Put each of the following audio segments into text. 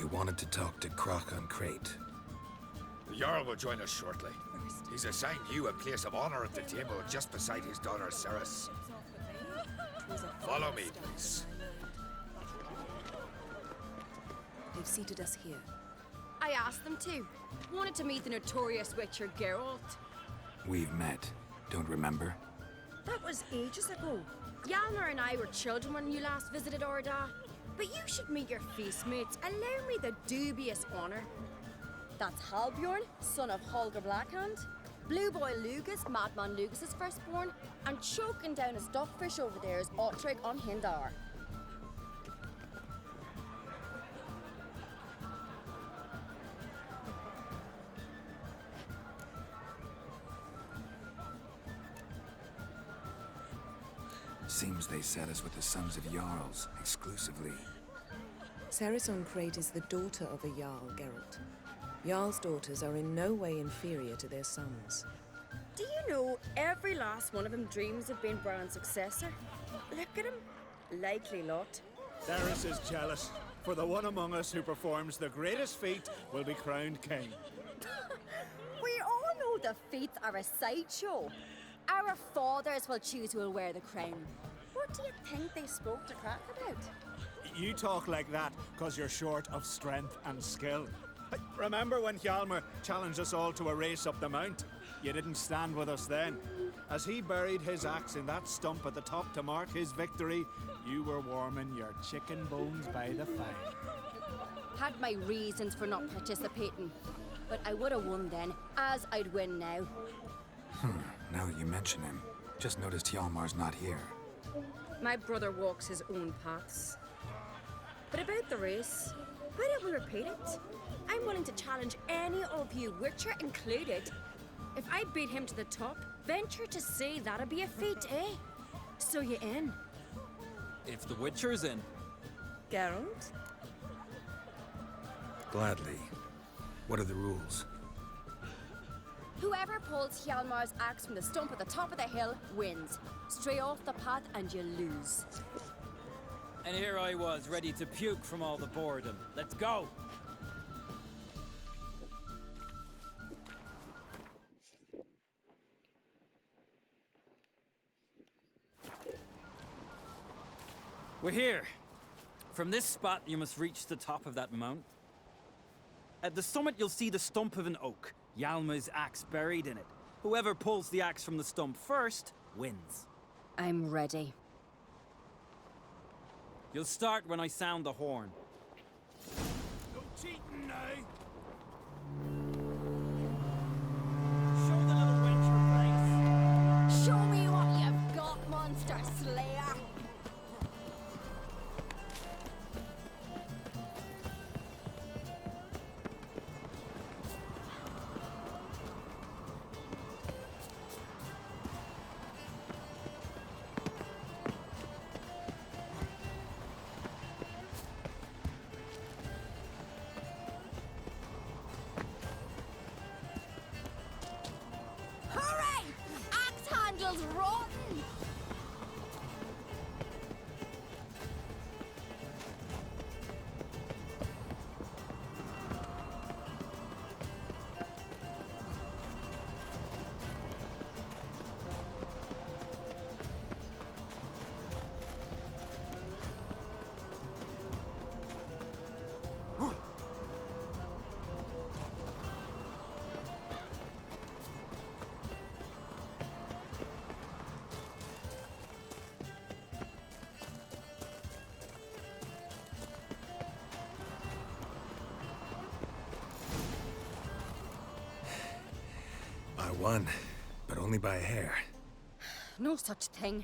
wanted to talk to Croc on Crate. The Jarl will join us shortly. He's assigned you a place of honor at the table just beside his daughter Ceres. Follow me, please. They've seated us here. I asked them to. Wanted to meet the notorious Witcher Geralt. We've met. Don't remember? That was ages ago. Hjalmar and I were children when you last visited Orda. But you should meet your feast mates. Allow me the dubious honor. That's Halbjorn, son of Holger Blackhand. Blue Boy Lugas, Madman Lugas' firstborn. And choking down his duckfish over there is Ottrig on Hindar. Seems they set us with the Sons of Jarls, exclusively. Ceres on Crate is the daughter of a Jarl, Geralt. Jarl's daughters are in no way inferior to their sons. Do you know every last one of them dreams of being Bran's successor? Look at him. Likely lot. Ceres is jealous, for the one among us who performs the greatest feat will be crowned king. We all know the feats are a sideshow. Our fathers will choose who will wear the crown. What do you think they spoke to Crack about? You talk like that because you're short of strength and skill. Remember when Hjalmar challenged us all to a race up the mount? You didn't stand with us then. As he buried his axe in that stump at the top to mark his victory, you were warming your chicken bones by the fire. Had my reasons for not participating. But I would have won then, as I'd win now. Now that you mention him, just noticed Hjalmar's not here. My brother walks his own paths. But about the race, why don't we repeat it? I'm willing to challenge any of you, Witcher included. If I beat him to the top, venture to say that'd be a feat, eh? So you in? If the Witcher's in. Geralt? Gladly. What are the rules? Whoever pulls Hjalmar's axe from the stump at the top of the hill wins. Stray off the path and you lose. And here I was, ready to puke from all the boredom. Let's go! We're here. From this spot, you must reach the top of that mount. At the summit, you'll see the stump of an oak. Hjalmar's axe buried in it. Whoever pulls the axe from the stump first, wins. I'm ready. You'll start when I sound the horn. No cheating now! Show the little wench her face. Show me what you've got, monster slayer! Hooray! Axe handles rotten! I won, but only by a hair. No such thing.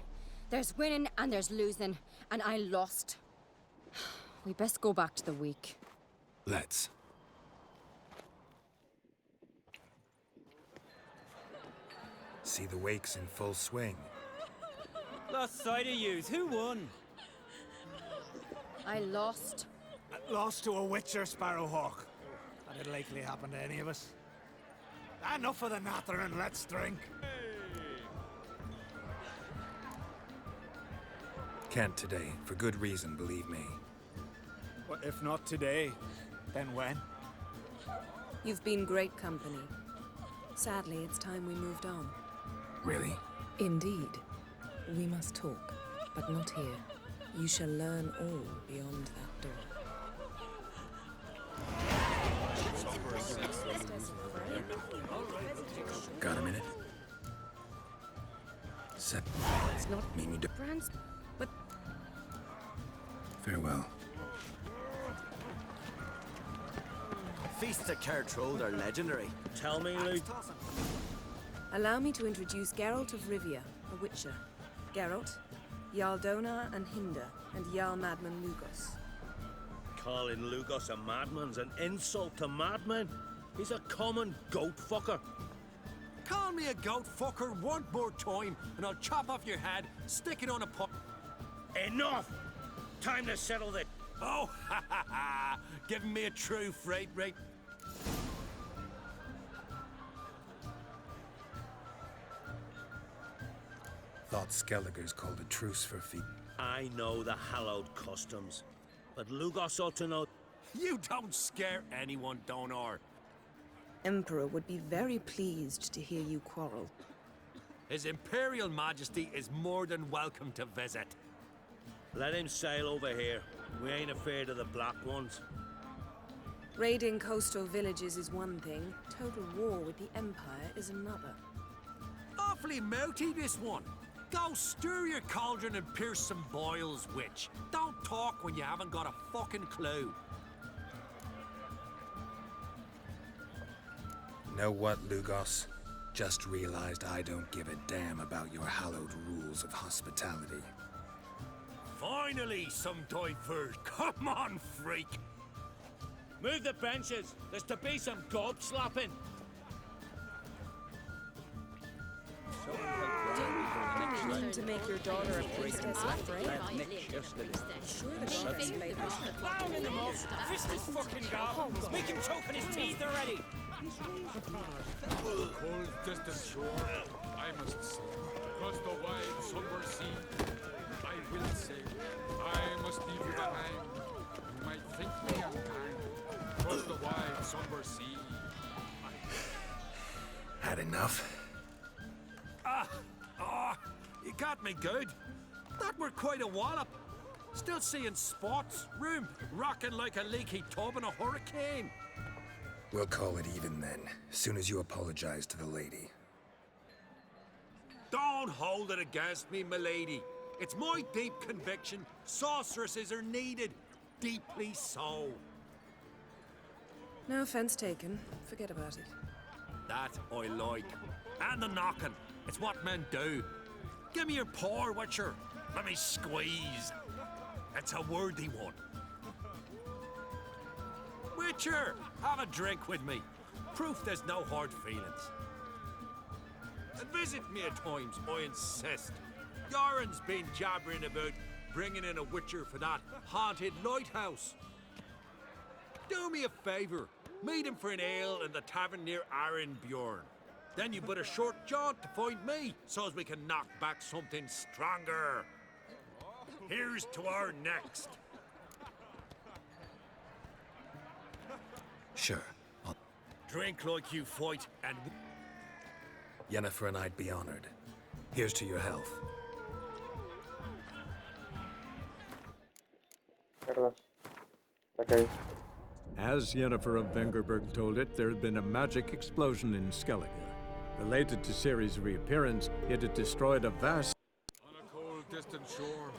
There's winning and there's losing, and I lost. We best go back to the week. Let's. See the wakes in full swing. Lost sight of yous. Who won? I lost. Lost to a Witcher, Sparrowhawk. That'd likely happen to any of us. Enough of the natter and let's drink. Can't today, for good reason, believe me. But if not today, Then when? You've been great company. Sadly, it's time we moved on. Really? Indeed. We must talk, but not here. You shall learn all beyond that door. Got a minute? Set. It's not Mean you do. France, but Farewell. Feasts at Cairtrode are legendary. Tell me, Luke. allow me to introduce Geralt of Rivia, a witcher. Geralt, Jarl Donar and Hinder, and Jarl Madman Lugos. Calling Lugos a madman's an insult to madmen. He's a common goat fucker. Call me a goat fucker one more time, and I'll chop off your head, stick it on a pot. Enough! Time to settle this. Oh, ha ha ha! Giving me a true freight rate. Thought Skelliger's called a truce for feet. I know the hallowed customs, but Lugos ought to know. You don't scare anyone, Donar. Emperor would be very pleased to hear you quarrel. His Imperial Majesty is more than welcome to visit. Let him sail over here. We ain't afraid of the Black Ones. Raiding coastal villages is one thing, total war with the Empire is another. Awfully mouty, this one. Go stir your cauldron and pierce some boils, witch. Don't talk when you haven't got a fucking clue. Know what, Lugos? Just realized I don't give a damn about your hallowed rules of hospitality. Finally, some diversion. Come on, freak. Move the benches. There's to be some gob slapping. To make your daughter a priestess afraid? Sure the gods made her. Down in the mud! Fist his fucking gob! Make him choke on his teeth already! Cold distant shore, I must sail. Across the wide somber sea, I will sail. I must leave you behind. You might think me unkind. Across the wide somber sea. Had enough? You got me good. That were quite a wallop. Still seeing spots, room rocking like a leaky tub in a hurricane. We'll call it even then, soon as you apologize to the lady. Don't hold it against me, milady. It's my deep conviction sorceresses are needed. Deeply so. No offense taken. Forget about it. That I like. And the knocking. It's what men do. Give me your paw, Witcher. Let me squeeze. It's a worthy one. Witcher, have a drink with me. Proof there's no hard feelings. And visit me at times, I insist. Yoren's been jabbering about bringing in a Witcher for that haunted lighthouse. Do me a favour. Meet him for an ale in the tavern near Arenbjorn. Then you but a short jaunt to find me, so as we can knock back something stronger. Here's to our next. Sure. Drink like you fight, and Yennefer and I'd be honored. Here's to your health. Mierda. La caí. As Yennefer of Vengerberg told it, there had been a magic explosion in Skellige. Related to Ciri's reappearance, it had destroyed a vast... On a cold distant shore,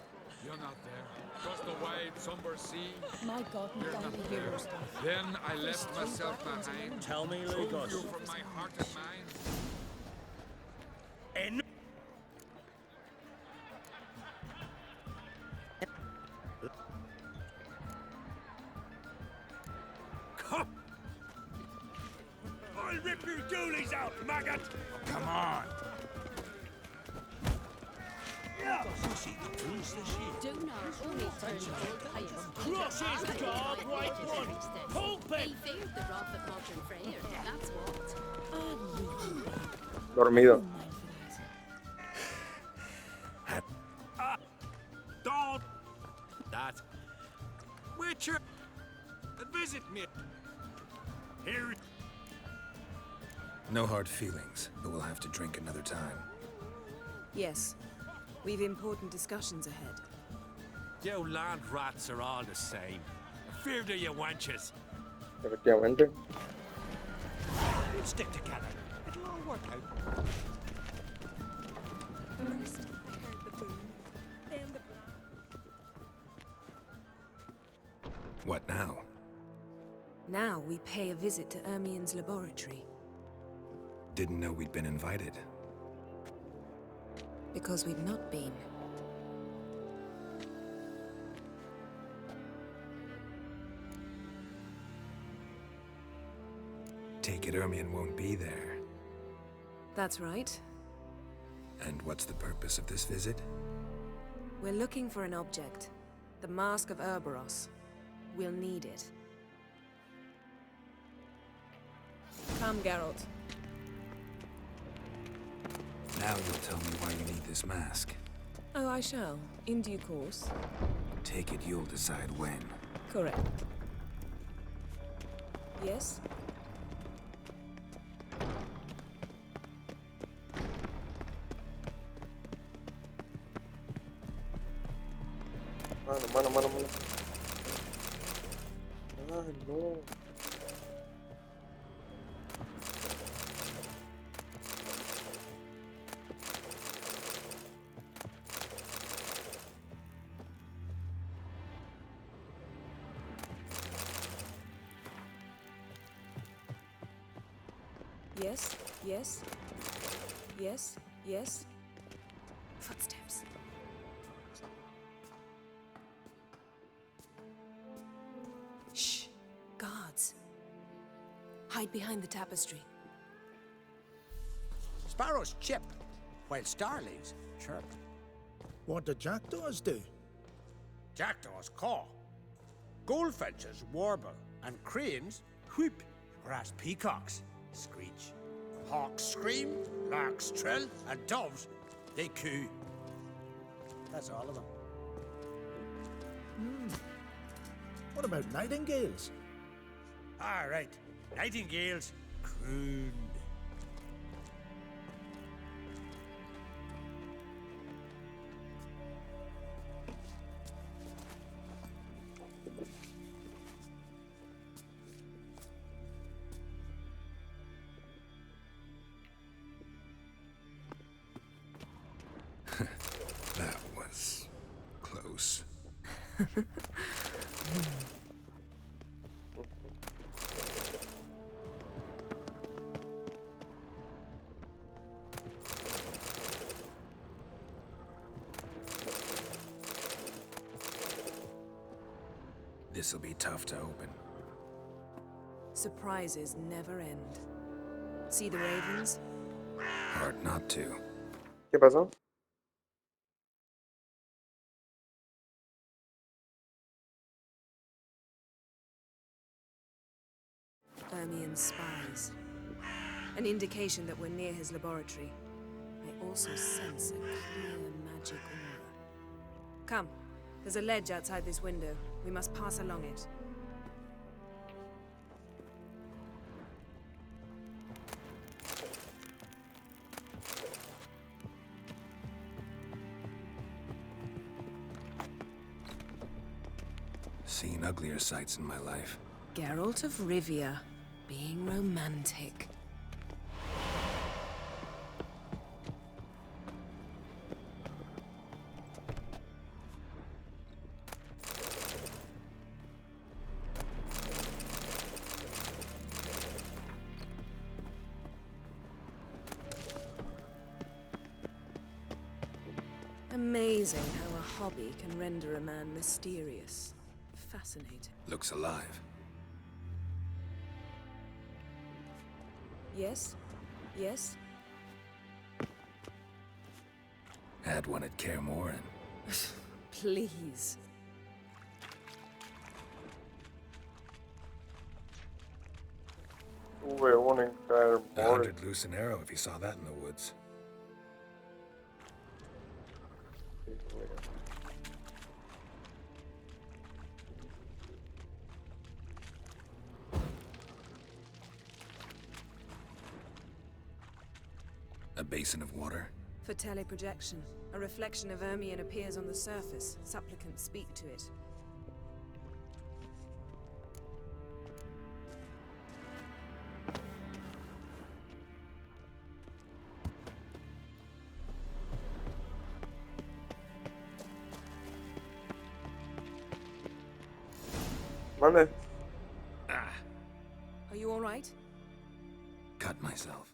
you're not there. Across the wide somber sea, My God, you're not there. Then I left myself behind. Tell me, Drove Lugos. you from my heart and mind. En- come. I'll rip your doolies out, maggot! Come on. Donar only turned old ice. Crush his dog, right one! Pulp it! He feared the wrath of Modern Freyr, that's what. Dormido. Don't! That. Witcher! and visit me. Here. No hard feelings, but we'll have to drink another time. Yes. We've important discussions ahead. You land rats are all the same. Feared of you wenches. Efectivamente. We'll stick together. It'll all work out. First, I heard the boom, then the What now? Now we pay a visit to Ermien's laboratory. Didn't know we'd been invited. Because we've not been. Take it Ermien won't be there. That's right. And what's the purpose of this visit? We're looking for an object. The Mask of Urboros. We'll need it. Come, Geralt. Now you'll tell me why you need this mask. Oh, I shall. In due course. Take it you'll decide when. Correct. Yes? Mano. Ay, no. Yes, yes. Yes, yes. Footsteps. Shh. Guards. Hide behind the tapestry. Sparrows chip, while starlings chirp. What do jackdaws do? Jackdaws caw. Goldfinches warble, and cranes whoop, whereas peacocks screech. Hawks scream, larks trill, and doves, they coo. That's all of them. What about nightingales? All right, nightingales croon. That was close. This'll be tough to open. Surprises never end. See the ravens? Hard not to. ¿Qué pasó? Ermien's spies. An indication that we're near his laboratory. I also sense a clear magic aura. Come, there's a ledge outside this window. We must pass along it. Seen uglier sights in my life. Geralt of Rivia, being romantic. Amazing how a hobby can render a man mysterious. Fascinating. Looks alive. Yes? Yes? Had one at Kaer Morhen. Please. Tuve uno en Kaer A Morhen. 100 loose an arrow if he saw that in the woods. A basin of water? For teleprojection. A reflection of Ermion appears on the surface. Supplicants speak to it. Mana? Are you all right? Cut myself.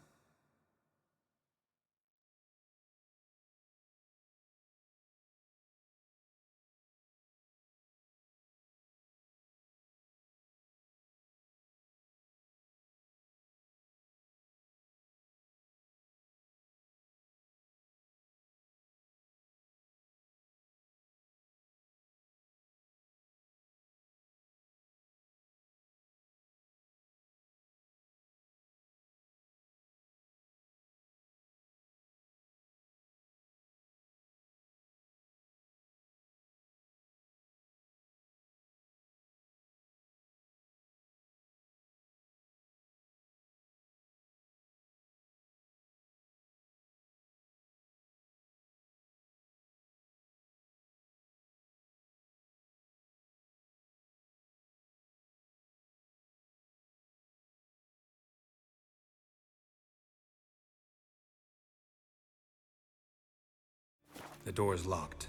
The door's locked.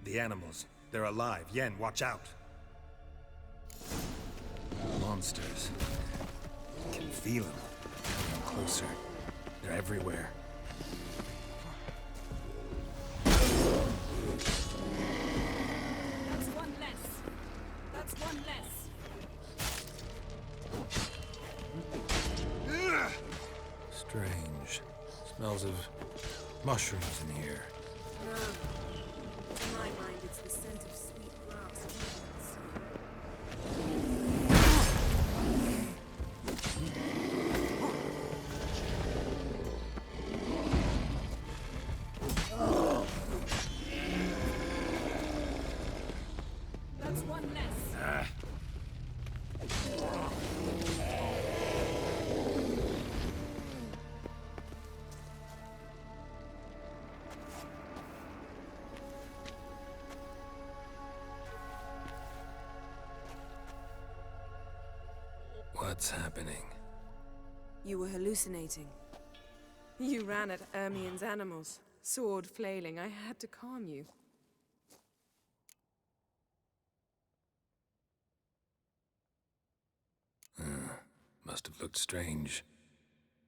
The animals, they're alive. Yen, watch out! Monsters. I can feel them. Coming closer. They're everywhere. That's one less. That's one less. Strange. Smells of mushrooms in here. No. To my mind, it's the scent of sweet grass. That's one less. What's happening? You were hallucinating. You ran at Ermion's animals, sword flailing. I had to calm you. Must have looked strange.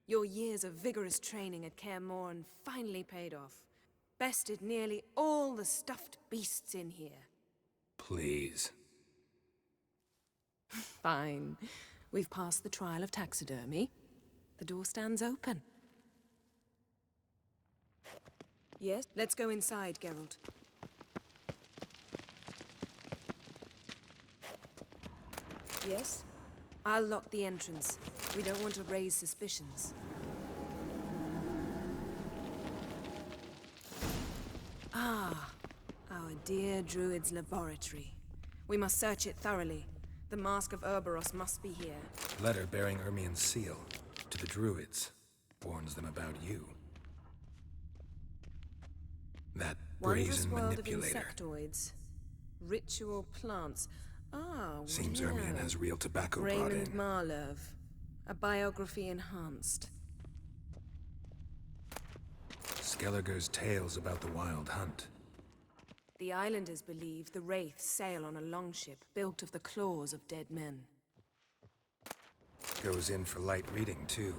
Your years of vigorous training at Kaer Morhen finally paid off. Bested nearly all the stuffed beasts in here. Please. Fine. We've passed the trial of taxidermy. The door stands open. Yes? Let's go inside, Geralt. Yes? I'll lock the entrance. We don't want to raise suspicions. Ah, our dear Druid's laboratory. We must search it thoroughly. The Mask of Ouroboros must be here. Letter bearing Ermion's seal to the Druids. Warns them about you. That Wondrous brazen world manipulator. of insectoids. Ritual plants. Ah, what Seems do you Ermion know? has real tobacco brought Raymond in. Marlev. A biography enhanced. Skelliger's tales about the Wild Hunt. The islanders believe the Wraiths sail on a longship built of the claws of dead men. Goes in for light reading, too.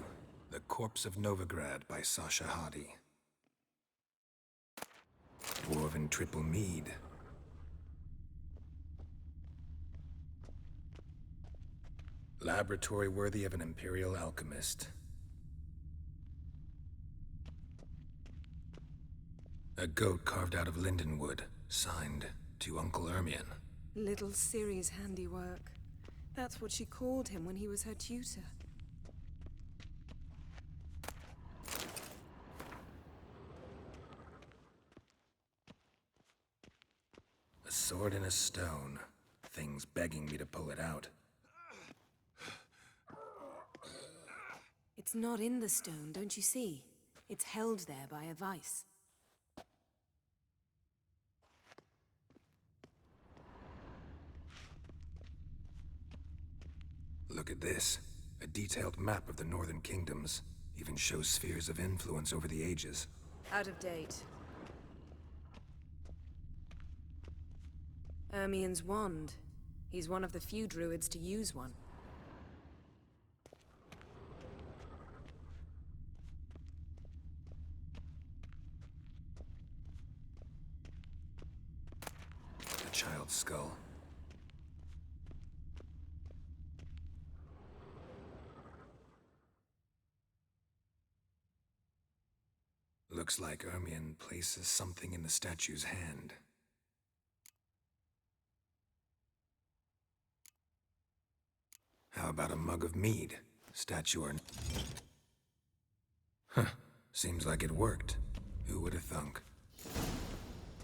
The Corpse of Novigrad by Sasha Hadi. Dwarven Triple Mead. Laboratory worthy of an Imperial alchemist. A goat carved out of lindenwood, signed to Uncle Ermion. Little Ciri's handiwork. That's what she called him when he was her tutor. A sword in a stone. Things begging me to pull it out. It's not in the stone, don't you see? It's held there by a vice. Look at this. A detailed map of the Northern Kingdoms. Even shows spheres of influence over the ages. Out of date. Ermien's wand. He's one of the few druids to use one. A child's skull. Looks like Ermien places something in the statue's hand. How about a mug of mead? Statue or... Huh. Seems like it worked. Who would have thunk?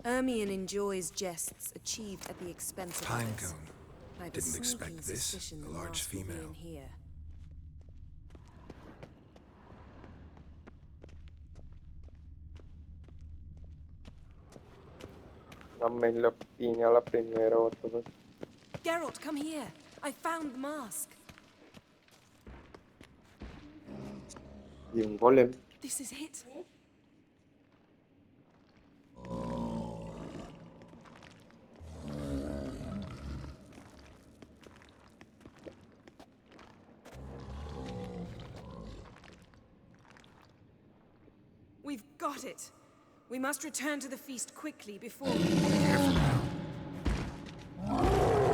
Ermien enjoys jests achieved at the expense of others. Pinecone. I've a Didn't expect sneaking this. suspicion A the large mask will be female. in here. Dammi la pignala primero. Geralt, come here. I found the mask. Y un golem. This is it. We've got it. We must return to the feast quickly before...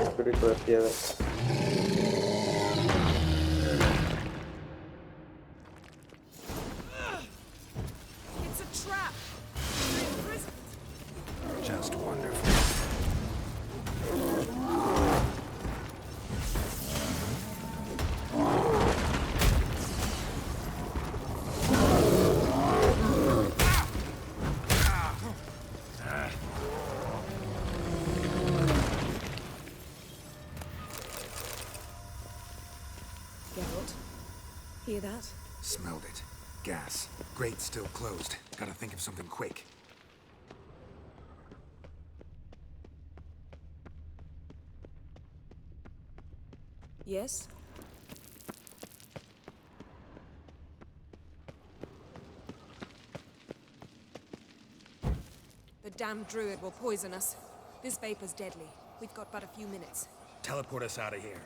Espíritu de piedra. It's a trap! We're imprisoned. Just wonderful. Geralt, hear that? Smelled it. Gas. Grate still closed. Gotta think of something quick. Yes? The damned druid will poison us. This vapor's deadly. We've got but a few minutes. Teleport us out of here.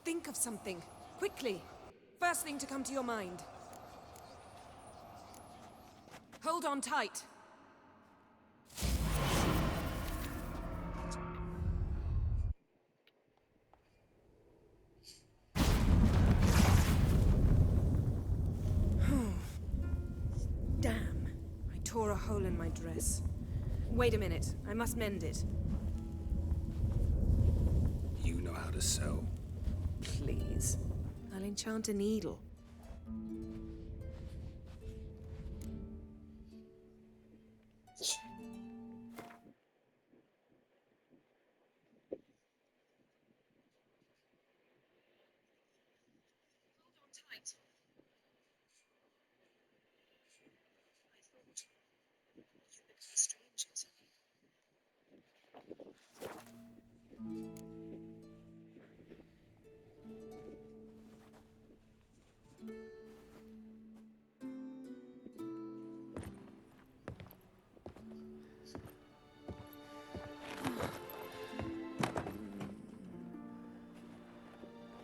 Think of something. Quickly. First thing to come to your mind. Hold on tight. Damn. I tore a hole in my dress. Wait a minute. I must mend it. You know how to sew. Please. I'll enchant a needle.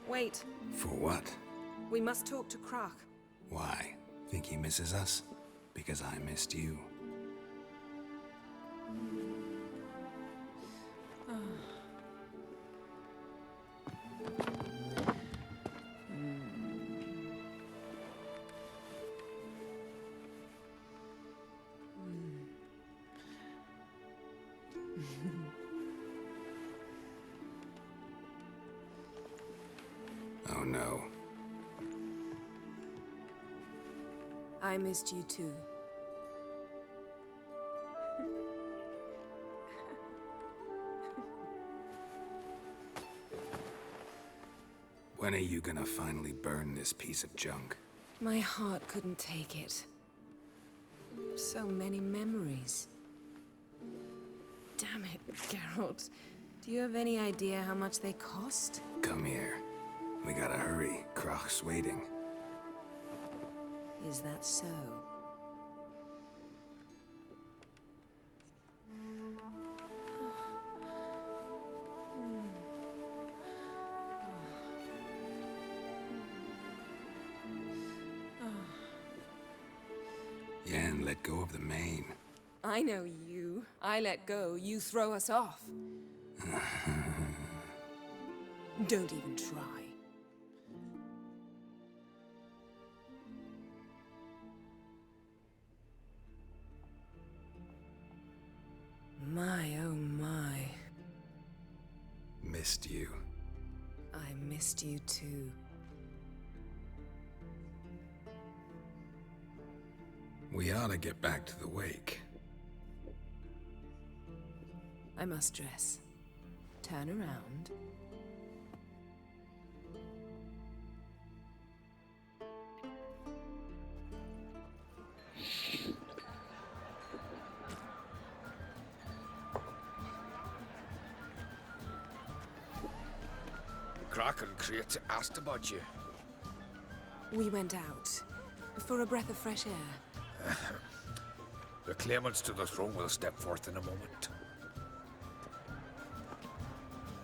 Wait, For what? we must talk to Krak. Why? Think he misses us? Because I missed you. Oh no. I missed you too. When are you gonna finally burn this piece of junk? My heart couldn't take it. So many memories. Damn it, Geralt. Do you have any idea how much they cost? Come here. We gotta hurry. Krach's waiting. Is that so? Yen, let go of the mane. I know you. I let go, you throw us off. Don't even try. My, oh my. Missed you. I missed you too. We ought to get back to the wake. I must dress. Turn around. Kraken Crate asked about you. We went out. For a breath of fresh air. The claimants to the throne will step forth in a moment.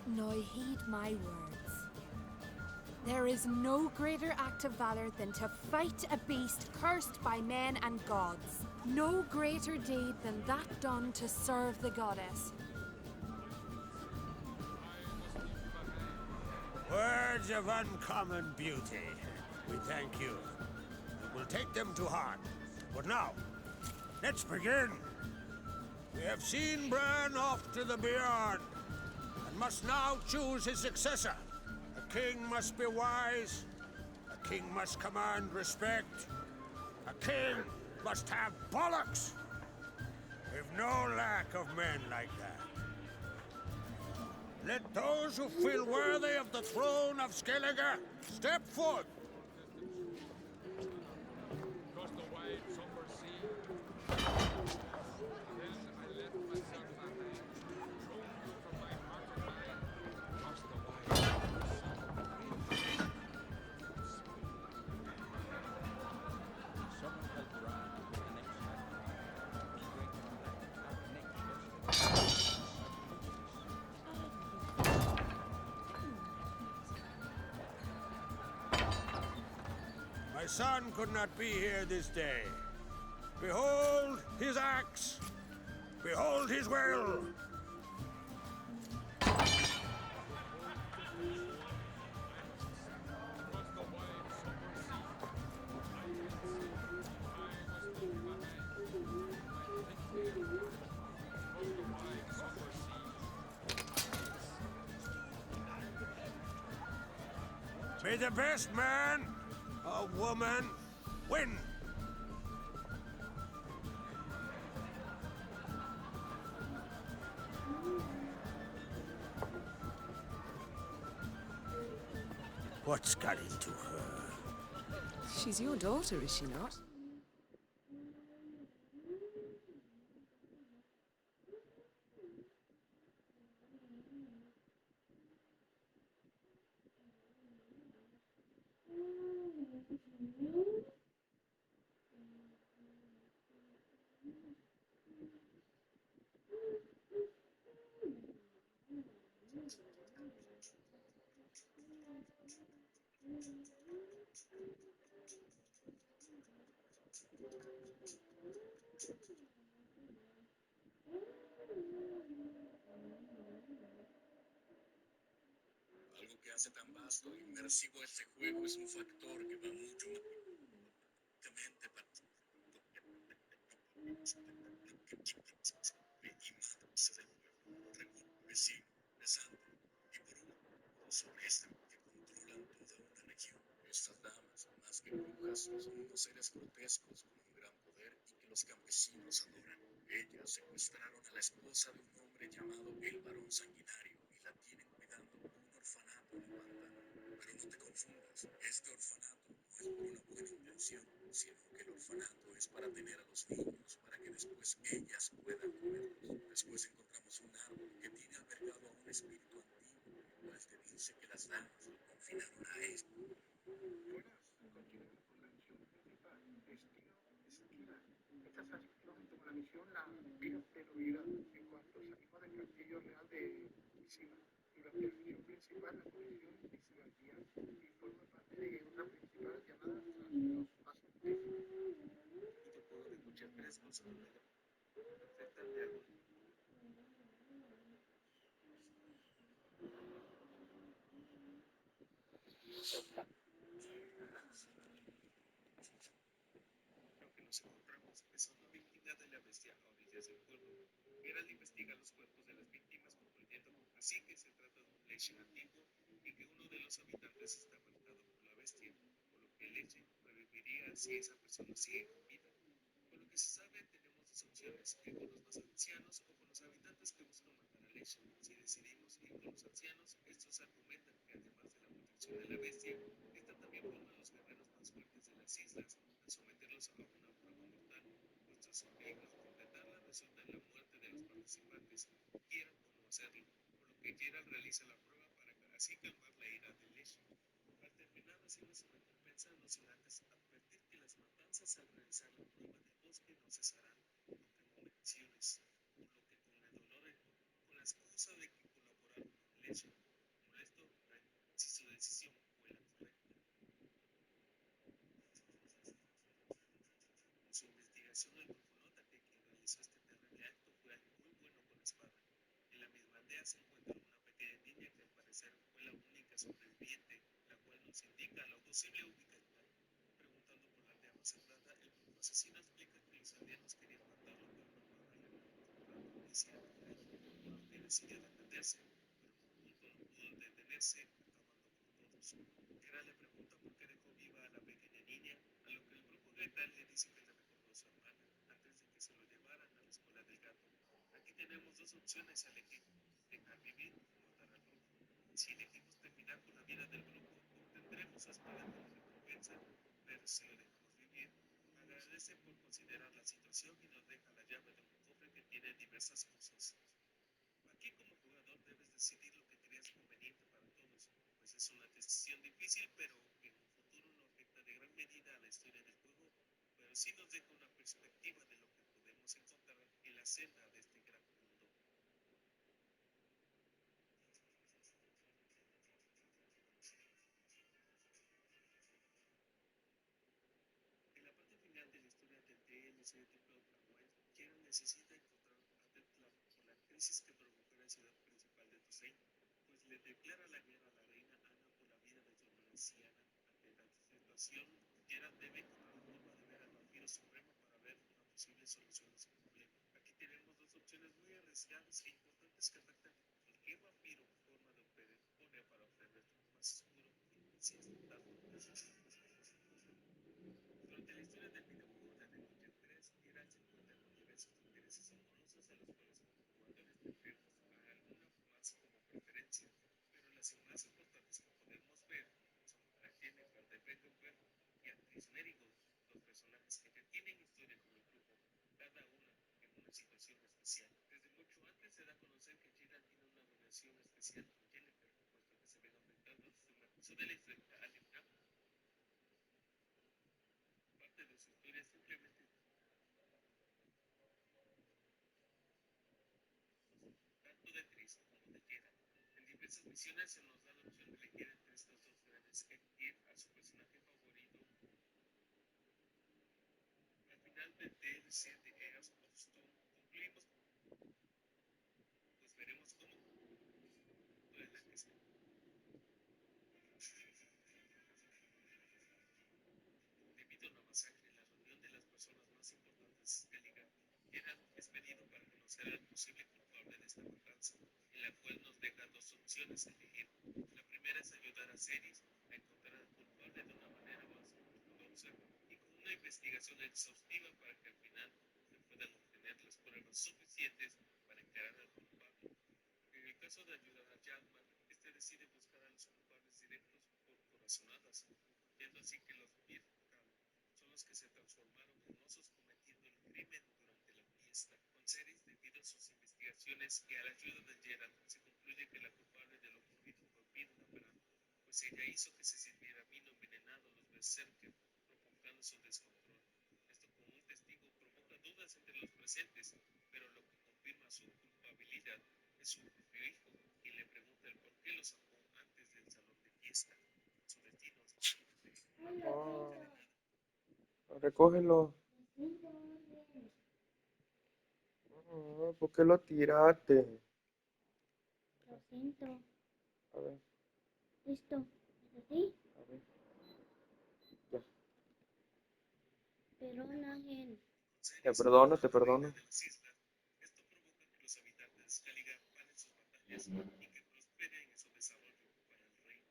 Now heed my words. There is no greater act of valor than to fight a beast cursed by men and gods. No greater deed than that done to serve the goddess. Words of uncommon beauty. We thank you. We will take them to heart. But now, let's begin. We have seen Bran off to the Beyond, and must now choose his successor. A king must be wise. A king must command respect. A king must have bollocks. We've no lack of men like that. Let those who feel worthy of the throne of Skellige step forth. Across the wide, somber sea. Then I let myself behind, thrown from my heart and mind, across the wide sea. Someone help Bran to the next My son could not be here this day. Behold his axe. Behold his will. May the best man or woman win. What's got into her? She's your daughter, is she not? Algo que hace tan vasto e inmersivo este juego es un factor que va mucho más directamente para vecino, pesante, y por último, sobre este que controlan toda una región. Estas damas, más que brujas, son unos seres grotescos con un gran poder y que los campesinos adoran. Ellas secuestraron a la esposa de un hombre llamado el Varón Sanguinario y la tienen cuidando en un orfanato en el pantano. Pero no te confundas, este orfanato no es por una buena intención, sino que el orfanato es para tener a los niños, para que después ellas puedan comerlos. Después encontramos un árbol que tiene albergado a un espíritu antiguo, el cual te dice que las damas lo confinaron a esto. Continuemos con la misión principal. Destino Esquila. Esta satisfacción como la misión la vio prioridad en cuanto salimos del castillo real de Isiva. Durante la misión principal, la colección Isivalía y forma parte de otra principal llamada los Pasos de Un juego de muchas frescos con una perfecta de agua. Aunque nos encontramos empezando a víctima de la bestia a orillas del pueblo, Geralt investiga los cuerpos de las víctimas concluyendo así que se trata de un leche antiguo y que uno de los habitantes está marcado por la bestia, por lo que el leche reviviría si esa persona sigue con vida. Por lo que se sabe, tenemos dos opciones, ir con los más ancianos o con los habitantes que buscan matar a leche. Si decidimos ir con los ancianos, estos argumentan que además de la protección de la bestia, esta también forma los guerreros más fuertes de las islas, al someterlos a una prueba mortal, puesto que al completarla resulta en la muerte de los participantes, quieran o no hacerlo, por lo que Geralt realiza la prueba para así calmar la ira de leche. Al terminar recibe su recompensa, no sin antes advertir que las matanzas al realizar la prueba del bosque no cesarán, aunque no menciones, por lo que con el dolor con la excusa de que colaboraron con leche, molesto si su decisión fue la correcta. En su investigación, el grupo nota que quien realizó este terrible acto fue alguien muy bueno con espada. En la misma aldea se encuentra una pequeña niña que al parecer fue la única sobreviviente, la cual nos indica la posible ubicación. Preguntando por la aldea más cerrada, el grupo asesino explica que los aldeanos querían matarlo para no pagarle la policía local, por lo que decidió defenderse, pero en un punto no pudo detenerse, acabando con todos. Geralt le pregunta por qué dejó viva a la pequeña niña, a lo que el grupo letal le dice que le recordó a su hermana antes de que se lo llevaran a la escuela del gato. Aquí tenemos dos opciones a elegir, dejar vivir o matar al grupo. Si elegimos terminar con la vida del grupo, obtendremos aspirando la recompensa, pero si lo dejamos vivir, agradece por considerar la situación y nos deja la llave de un cofre que tiene diversas cosas. Aquí como jugador debes decidir lo que creas conveniente para todos, pues es una decisión difícil, pero que en un futuro no afecta de gran medida a la historia del juego, pero sí nos deja una perspectiva de lo que podemos encontrar en la senda de este gran mundo. En la parte final de la historia del DLC de Blood and Wine, Geralt necesita encontrar a Deathlock por la crisis que provocó en la ciudad principal de Toussaint, pues le declara la guerra a la reina Ana por la vida de su hermana Siana. Ante la situación, Geralt debe encontrar la forma de ver al vampiro supremo para ver una posible solución a su problema. Aquí tenemos dos opciones muy arriesgadas e importantes que afectan a cualquier vampiro forma de poner para ofrecer más oscuro y sin tanto. Durante la historia del videojuego de The Witcher 3, Geralt se encuentra con diversos intereses amorosos a los cuales como jugadores tendremos a alguna más como preferencia, pero las más importantes que podemos ver son a Jennifer de Beckenberg y a Trish relación especial con Jennifer, puesto que se ven afectados desde un episodio frente a Alien Camp. Parte de su historia simplemente tanto de Tris como de Geralt. En diversas misiones se nos da la opción de elegir entre estas dos grandes ir a su personaje favorito. Al final del DLC de Eras of Stone concluimos, pues veremos cómo puede la que sea. Debido a una masacre en la reunión de las personas más importantes de Skellige, Geralt es pedido para conocer al posible culpable de esta matanza, en la cual nos deja dos opciones a elegir. La primera es ayudar a Ceres a encontrar al culpable de una manera más ortodoxa y con una investigación exhaustiva para que al final se puedan obtener las pruebas suficientes para encarar al culpable. En el caso de ayudar a Jackman, este decide buscar a los culpables directos por corazonadas, viendo así que los Birktal son los que se transformaron en osos cometiendo el crimen durante la fiesta. Con Ceres, debido a sus investigaciones y a la ayuda de Geralt, se concluye que la culpable de lo ocurrido fue Midna Bran, pues ella hizo que se sirviera vino envenenado a los Berserker, provocando su descontrol. Esto con un testigo provoca dudas entre los presentes, pero lo que confirma su culpabilidad es su propio hijo, quien le pregunta el por qué lo sacó antes del salón de fiesta. Su destino es Recógelo. ¿Por qué lo tiraste? Lo siento. A ver, Listo. ¿Es así? a ver. Ya. Perdona, Ángel. Te perdono, te perdono. Esto provoca que los habitantes de Skellige paren sus batallas y que prosperen en su desarrollo para el reino.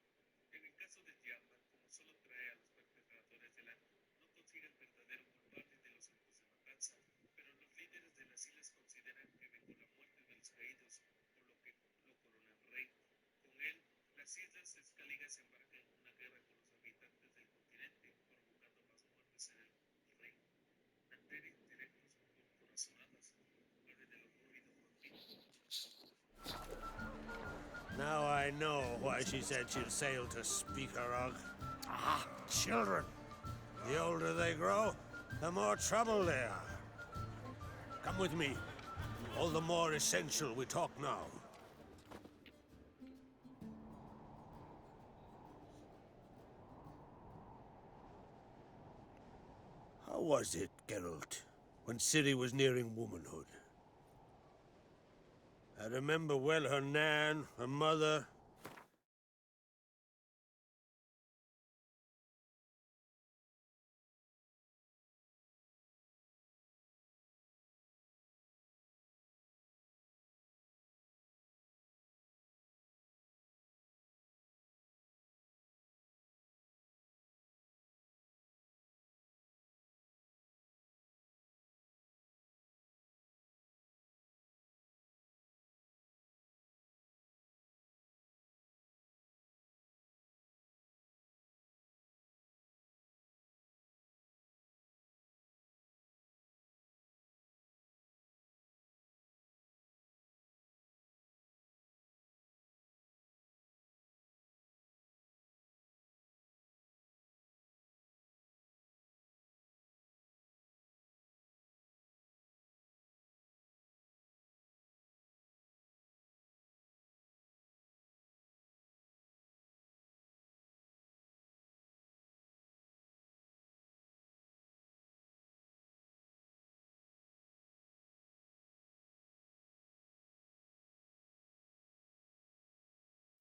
En el caso de Jackman, como solo trae a los perpetradores del acto, no consigue el verdadero culpable de los actos de matanza, pero los líderes de las islas consideran que vengó la muerte de los caídos, por lo que lo corona el rey. Con él, las islas de Skellige se embarcan en una guerra con los habitantes del continente, provocando más muertes en el reino. Antes directos por corazonadas, parte de lo ocurrido por mí. Now I know why she said she'll sail to Speakerog. Ah, children. The older they grow, the more trouble they are. Come with me. All the more essential we talk now. How was it, Geralt, when Ciri was nearing womanhood? I remember well her nan, her mother.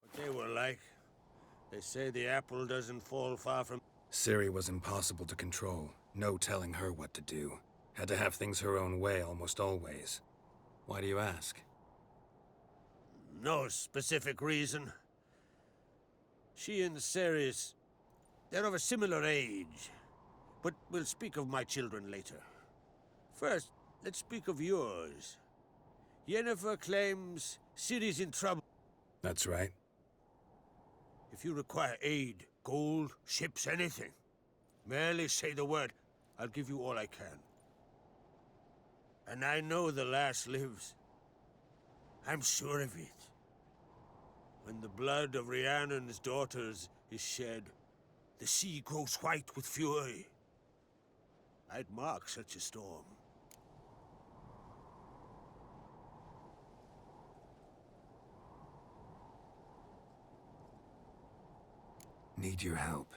What they were like. They say the apple doesn't fall far from... Ciri was impossible to control. No telling her what to do. Had to have things her own way almost always. Why do you ask? No specific reason. She and Ceres, they're of a similar age. But we'll speak of my children later. First, let's speak of yours. Yennefer claims Ciri's in trouble. That's right. If you require aid, gold, ships, anything, merely say the word. I'll give you all I can. And I know the lass lives. I'm sure of it. When the blood of Rhiannon's daughters is shed, the sea grows white with fury. I'd mark such a storm. Need your help.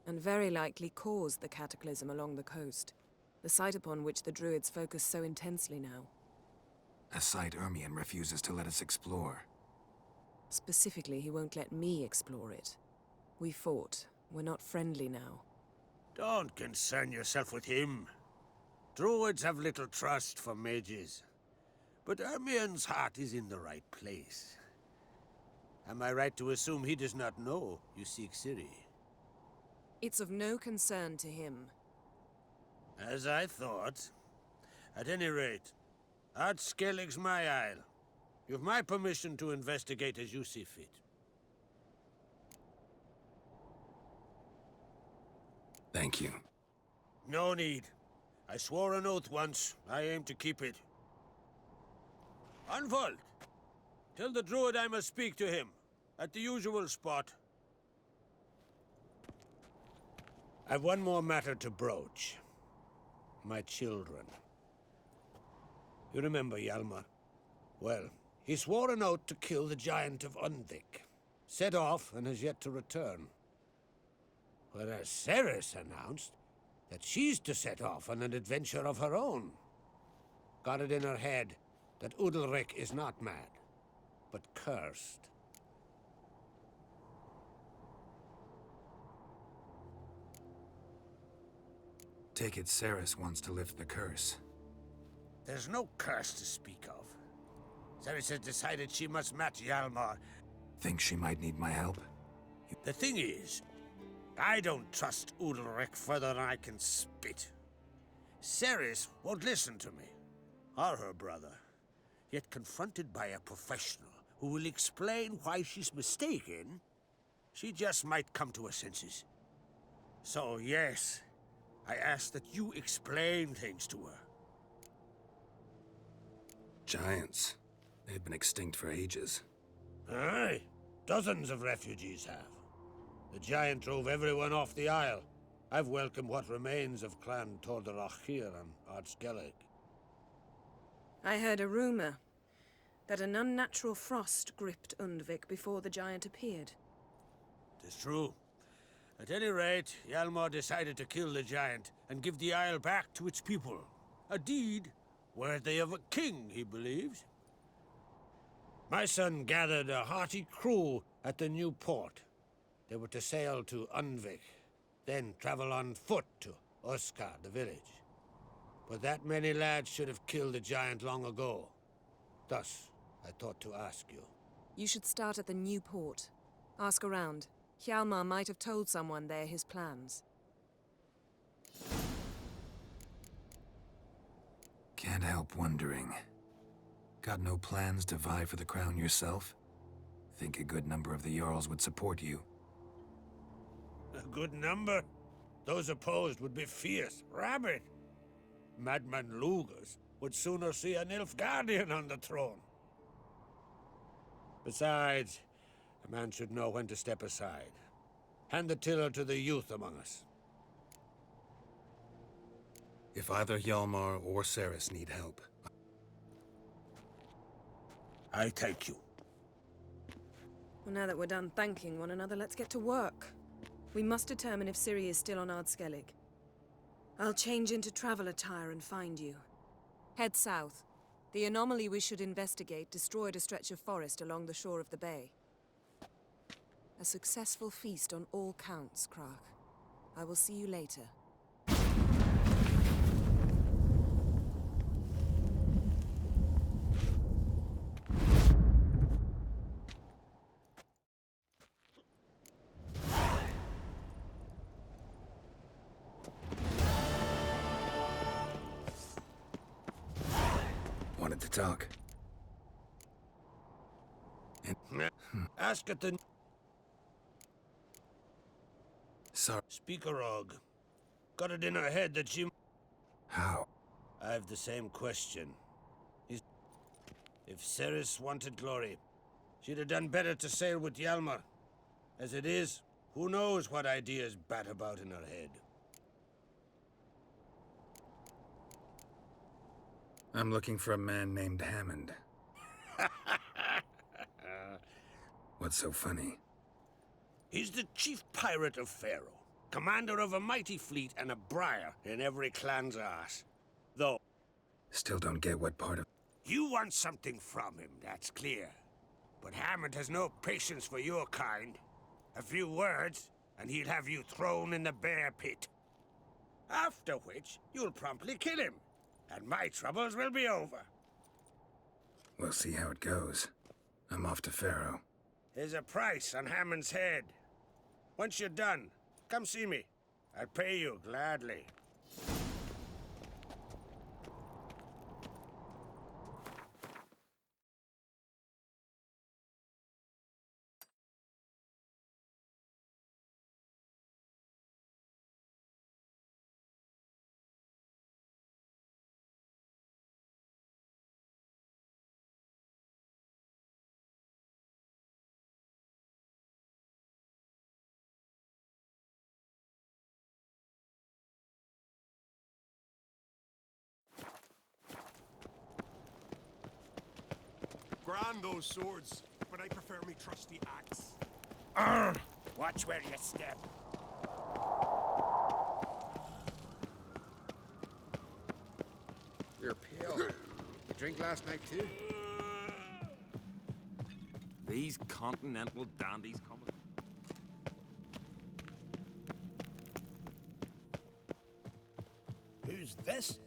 And very likely caused the cataclysm along the coast, the site upon which the Druids focus so intensely now. A site Ermion refuses to let us explore. Specifically, he won't let me explore it. We fought. We're not friendly now. Don't concern yourself with him. Druids have little trust for mages. But Ermion's heart is in the right place. Am I right to assume he does not know you seek Ciri? It's of no concern to him. As I thought. At any rate, Ard Skellig's my isle. You've my permission to investigate as you see fit. Thank you. No need. I swore an oath once. I aim to keep it. Unfold! Tell the druid I must speak to him. At the usual spot. I've one more matter to broach. My children. You remember Hjalmar? Well, he swore an oath to kill the Giant of Undvik. Set off and has yet to return. Whereas Ceres announced that she's to set off on an adventure of her own. Got it in her head that Udalryk is not mad, but cursed. Take it Ceres wants to lift the curse. There's no curse to speak of. Ceres has decided she must match Hjalmar. Think she might need my help? The thing is, I don't trust Udalryk further than I can spit. Ceres won't listen to me, or her brother. Yet confronted by a professional who will explain why she's mistaken, she just might come to her senses. So yes, I ask that you explain things to her. Giants. They've been extinct for ages. Aye, dozens of refugees have. The giant drove everyone off the Isle. I've welcomed what remains of Clan Tordarach here on Ard Skellig. I heard a rumor that an unnatural frost gripped Undvik before the giant appeared. It's true. At any rate, Hjalmar decided to kill the giant and give the Isle back to its people. A deed worthy of a king, he believes. My son gathered a hearty crew at the new port. They were to sail to Undvik, then travel on foot to Oskar, the village. But that many lads should have killed the giant long ago. Thus, I thought to ask you. You should start at the new port. Ask around. Hjalmar might have told someone there his plans. Can't help wondering. Got no plans to vie for the crown yourself? Think a good number of the Jarls would support you. A good number? Those opposed would be fierce, rabid. Madman Lugas would sooner see an Nilfgaardian on the throne. Besides, a man should know when to step aside. Hand the tiller to the youth among us. If either Hjalmar or Ceres need help, I thank you. Well, now that we're done thanking one another, let's get to work. We must determine if Ciri is still on Ard Skellig. I'll change into travel attire and find you. Head south. The anomaly we should investigate destroyed a stretch of forest along the shore of the bay. A successful feast on all counts, Crach. I will see you later. wanted to talk. Ask at the... Sorry. Speakerog. Got it in her head that she... How? I have the same question. If Ceres wanted glory, She'd have done better to sail with Hjalmar. As it is, who knows what ideas bat about in her head. I'm looking for a man named Hammond. What's so funny? He's the chief pirate of Faroe, commander of a mighty fleet and a briar in every clan's arse. Though... Still don't get what part of... You want something from him, that's clear. But Hammond has no patience for your kind. A few words, and he'll have you thrown in the bear pit. After which, you'll promptly kill him, and my troubles will be over. We'll see how it goes. I'm off to Faroe. There's a price on Hammond's head. Once you're done, come see me. I'll pay you gladly. Grand those swords, but I prefer me trusty axe. Watch where you step. You're pale. You drink last night too? These continental dandies coming. Who's this?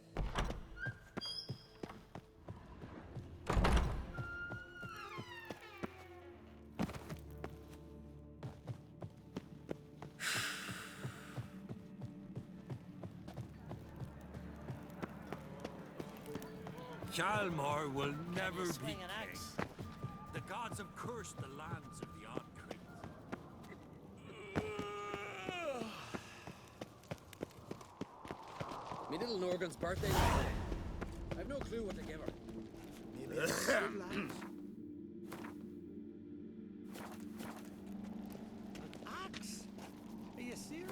Hjalmar will never be king. The gods have cursed the lands of the Odd Me little Norgan's birthday. I've no clue what to give her. Maybe it's good lads. axe? Are you serious?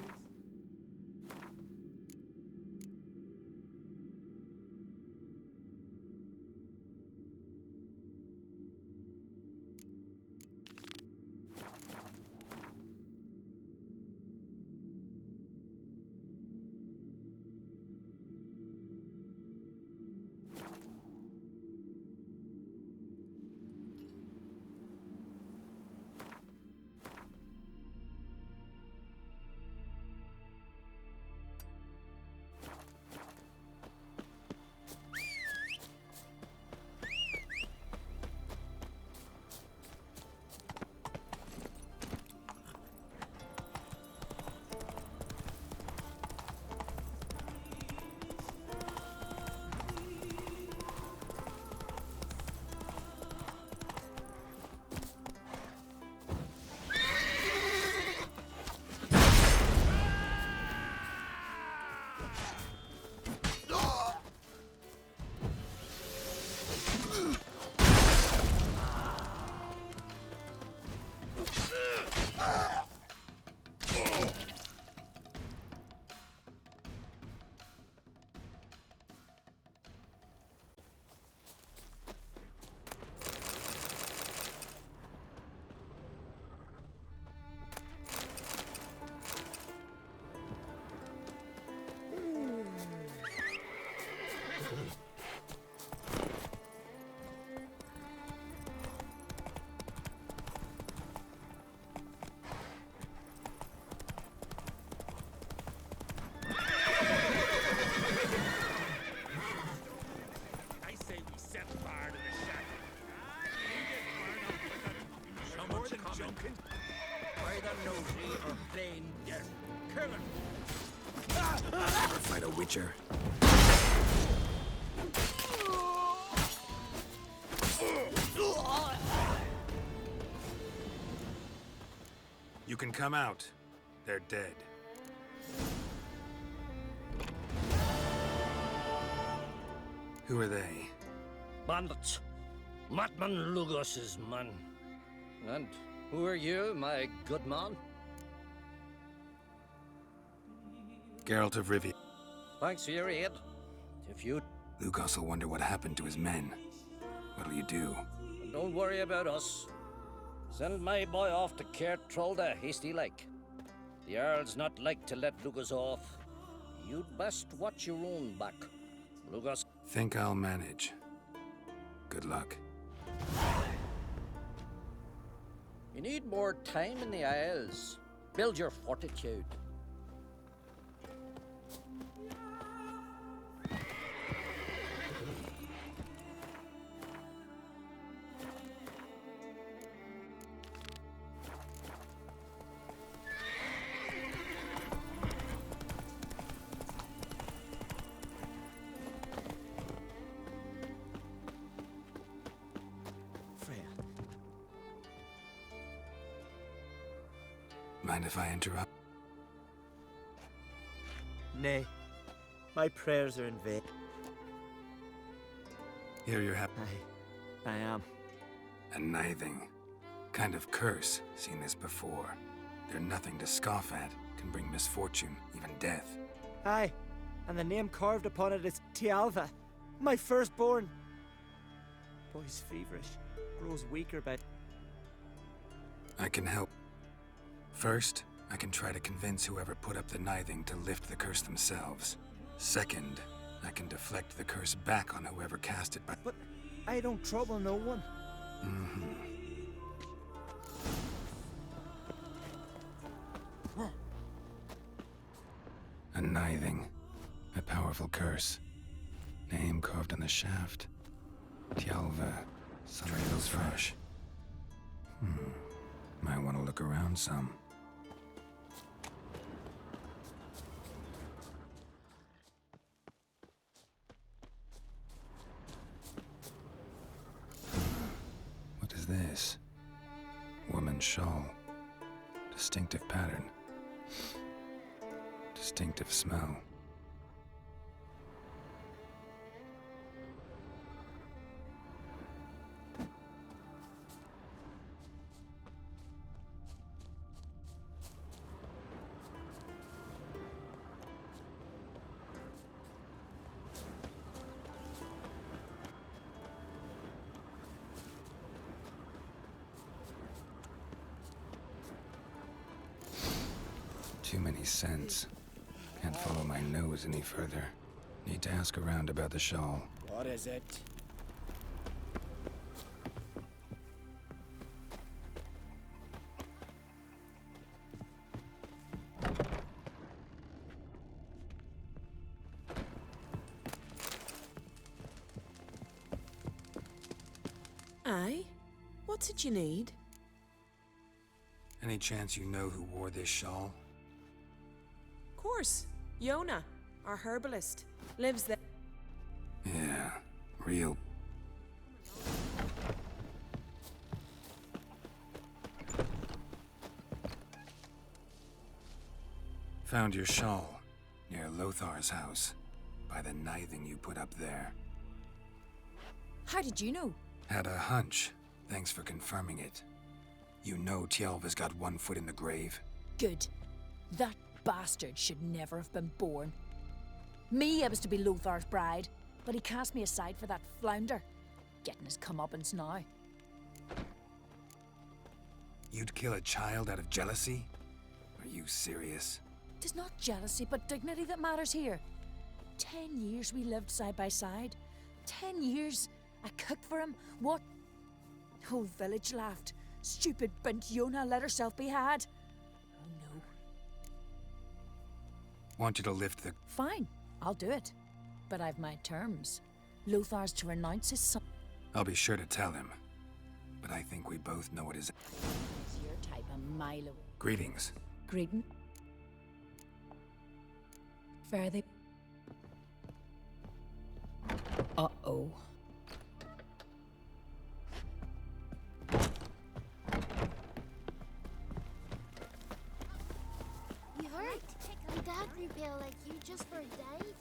Never fight a witcher. You can come out. They're dead. Who are they? Bandits. Matman Lugos's man. And who are you, my good man? Geralt of Rivia. Thanks for your aid. If you... Lucas will wonder what happened to his men. What'll you do? Don't worry about us. Send my boy off to Cair Trolda hasty like. The Earl's not like to let Lucas off. You'd best watch your own back. Lucas. Think I'll manage. Good luck. You need more time in the Isles. Build your fortitude. Mind if I interrupt? Nay, my prayers are in vain. Here you have I am. a nithing. Kind of curse. Seen this before. They're nothing to scoff at. Can bring misfortune, even death. Aye, and the name carved upon it is Tialva, my firstborn. Boy's feverish, grows weaker by... I can help. First, I can try to convince whoever put up the nithing to lift the curse themselves. Second, I can deflect the curse back on whoever cast it by... But I don't trouble no one. A nithing. A powerful curse. Name carved on the shaft. Tialva. Something's fresh. Might want to look around some. What is this? Woman's shawl. Distinctive pattern. Distinctive smell. Too many scents. Can't follow my nose any further. Need to ask around about the shawl. What is it? Aye? What's it you need? Any chance you know who wore this shawl? Of course. Yona, our herbalist, lives there. Yeah, real. Found your shawl near Lothar's house, by the nithing you put up there. How did you know? Had a hunch. Thanks for confirming it. You know Tialva's got one foot in the grave. Good. That bastard should never have been born. Me, I was to be Lothar's bride, but he cast me aside for that flounder. Getting his comeuppance now. You'd kill a child out of jealousy? Are you serious? 'Tis not jealousy, but dignity that matters here. 10 years we lived side by side. 10 years. I cooked for him. What? Whole village laughed. Stupid bint Yona let herself be had. Oh no. Want you to lift the... Fine, I'll do it. But I've my terms. Lothar's to renounce his son. I'll be sure to tell him. But I think we both know it is... It's your type of Milo. Greetings. Greeting. Fare thee. Uh-oh. You hurt? Your dad grew pale like you just for a day?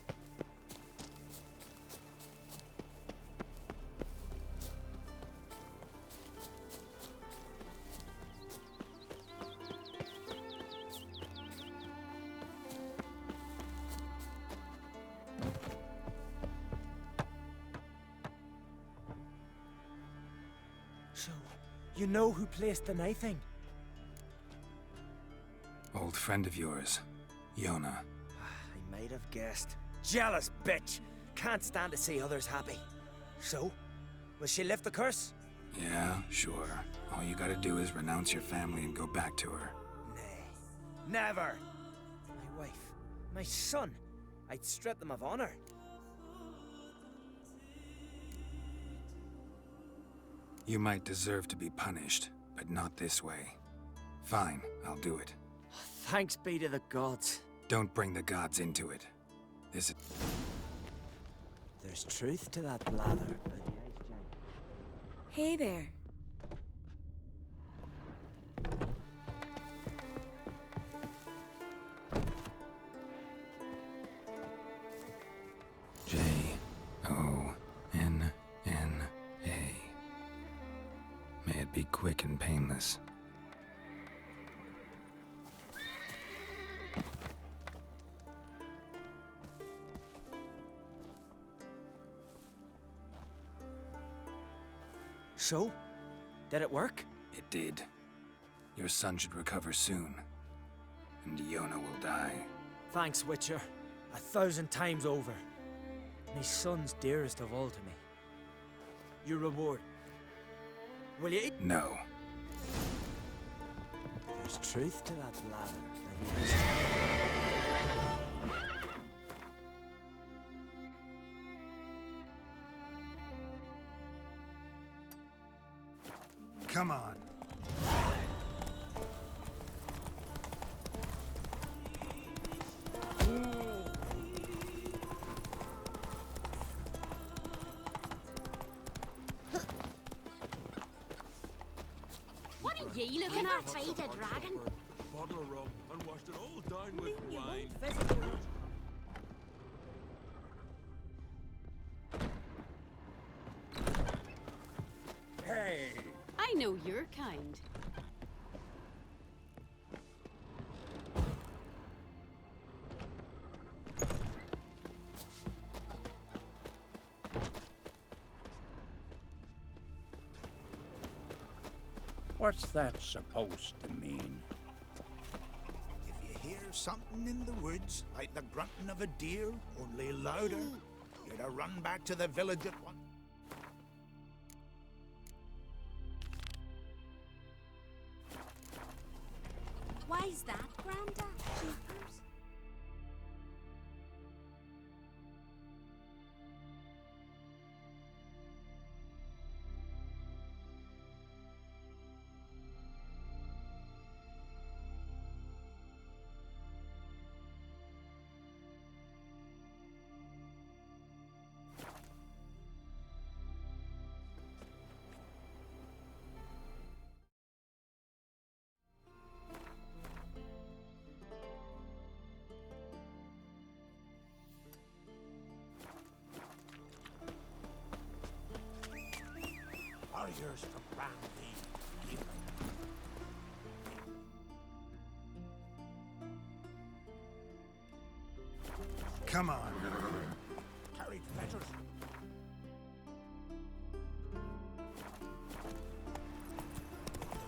So, you know who placed the knifing? Old friend of yours, Yona. I might have guessed. Jealous bitch! Can't stand to see others happy. So, will she lift the curse? Yeah, sure. All you gotta do is renounce your family and go back to her. Nay. Never! My wife, my son. I'd strip them of honor. You might deserve to be punished, but not this way. Fine, I'll do it. Thanks be to the gods. Don't bring the gods into it. There's truth to that blather. Hey there. J-O-N-N-A. May it be quick and painless. So? Did it work? It did. Your son should recover soon. And Yona will die. Thanks, Witcher. 1,000 times over. My son's dearest of all to me. Your reward. Will you eat? No. There's truth to that blather. Come on. What are ye looking at? Fight a dragon? Bottle of rum and washed it all down with wine. Hey! I know your kind. What's that supposed to mean? If you hear something in the woods, like the grunting of a deer, only louder, you're to run back to the village at once. Why's that, Granda? Jeepers. Warriors from Randy. Come on. Carried letters.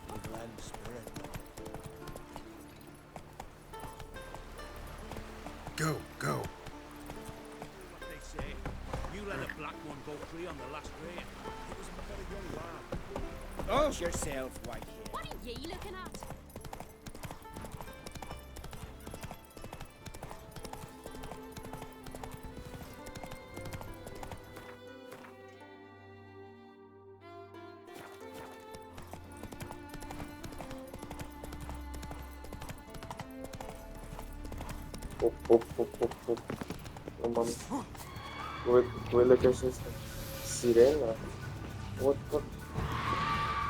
The Grand Spirit. Go, go. What they say, you let a black one go free on the last raid. It was a very young lad. Watch yourself, Whitehead. What are ye looking at? No mames. Huele que es esta. Sirena. What the fuck?